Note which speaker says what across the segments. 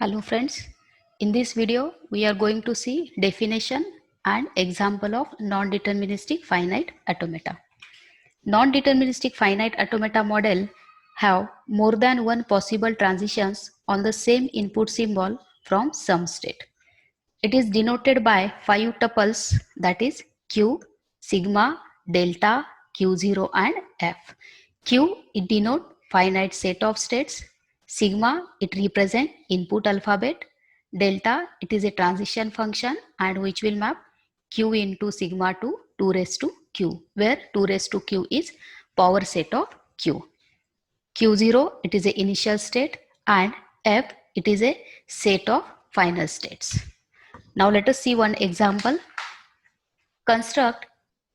Speaker 1: Hello friends, in this video we are going to see definition and example of non-deterministic finite automata. Non-deterministic finite automata model have more than one possible transitions on the same input symbol from some state. It is denoted by 5 tuples, that is Q, sigma, delta, Q0 and F. Q, it denotes finite set of states. Sigma, it represents input alphabet. Delta, it is a transition function and which will map Q into sigma to 2 raised to Q, where 2 raised to Q is power set of Q. Q0, it is a initial state, and F, it is a set of final states. Now let us see one example. Construct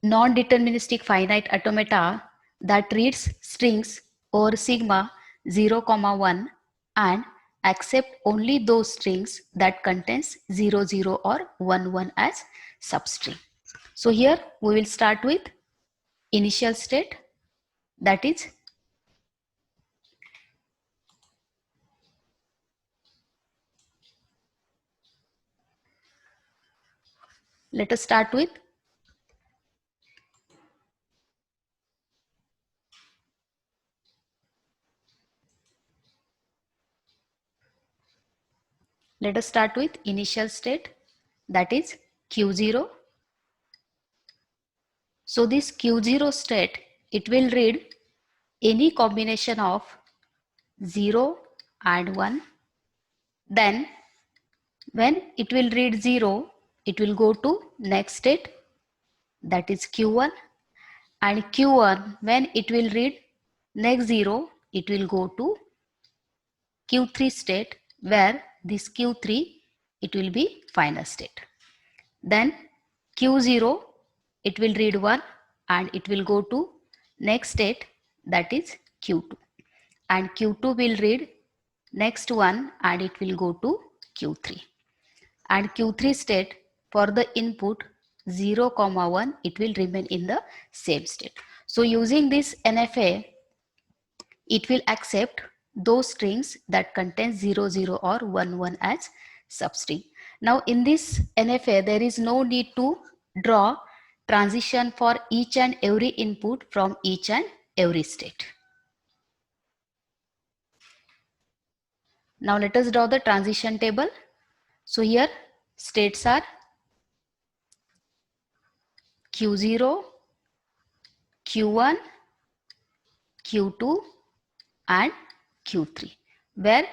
Speaker 1: non-deterministic finite automata that reads strings over sigma 0, 1 and accept only those strings that contains 0, 0 or 1, 1 as substring. So here we will start with initial state, that is let us start with initial state, that is Q0. So this Q0 state, it will read any combination of 0 and 1. Then when it will read 0, it will go to next state, that is Q1, and Q1 when it will read next 0, it will go to Q3 state, where this Q3 it will be final state. Then Q0 it will read 1 and it will go to next state, that is Q2, and Q2 will read next one and it will go to Q3, and Q3 state for the input 0, 1 it will remain in the same state. So using this NFA, it will accept those strings that contain 0, 0 or 1, 1 as substring. Now in this NFA, there is no need to draw transition for each and every input from each and every state. Now let us draw the transition table. So here states are Q0, Q1, Q2 and Q3, where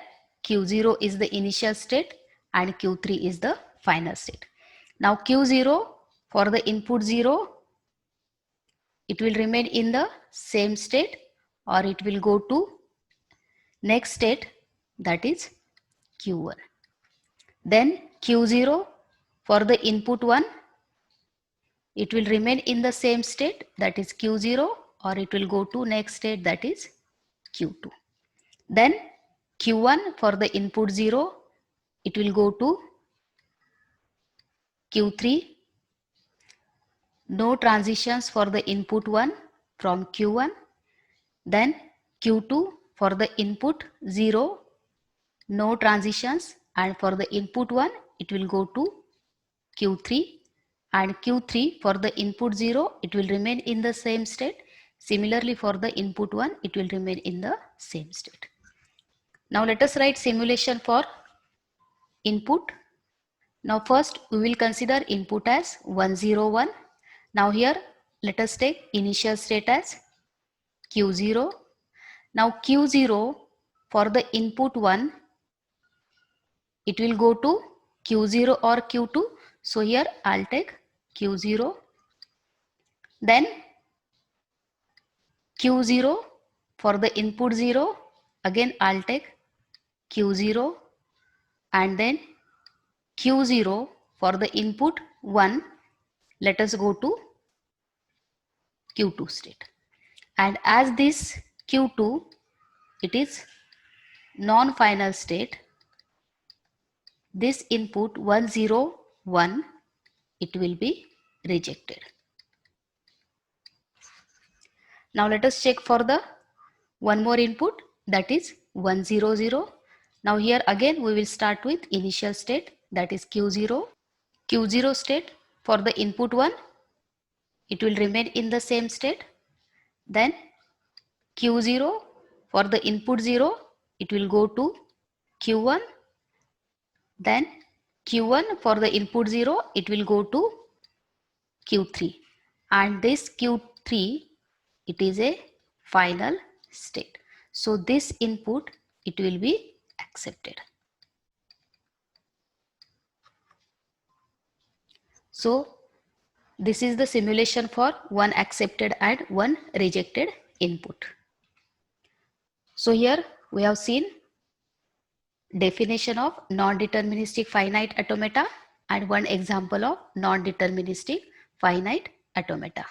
Speaker 1: Q0 is the initial state and Q3 is the final state. Now Q0 for the input 0, it will remain in the same state or it will go to next state, that is Q1. Then Q0 for the input 1, it will remain in the same state, that is Q0, or it will go to next state, that is Q2. Then Q1 for the input 0, it will go to Q3. No transitions for the input 1 from Q1. Then Q2 for the input 0, no transitions, and for the input 1, it will go to Q3, and Q3 for the input 0, it will remain in the same state. Similarly for the input 1, it will remain in the same state. Now let us write simulation for input. Now first we will consider input as 1, 0, 1. Now here let us take initial state as Q0. Now Q0 for the input 1, it will go to Q0 or Q2. So here I'll take Q0. Then Q0 for the input 0, again I'll take Q0, and then Q0 for the input 1, let us go to Q2 state. And as this Q2, it is non-final state, this input 1, 0, 1, it will be rejected. Now let us check for the one more input, that is 1, 0, 0. Now here again we will start with initial state, that is Q0. Q0 state, for the input 1, it will remain in the same state. Then Q0, for the input 0, it will go to Q1. Then Q1, for the input 0, it will go to Q3. And this Q3, it is a final state. So this input, it will be accepted. So this is the simulation for one accepted and one rejected input. So here we have seen definition of non-deterministic finite automata and one example of non-deterministic finite automata.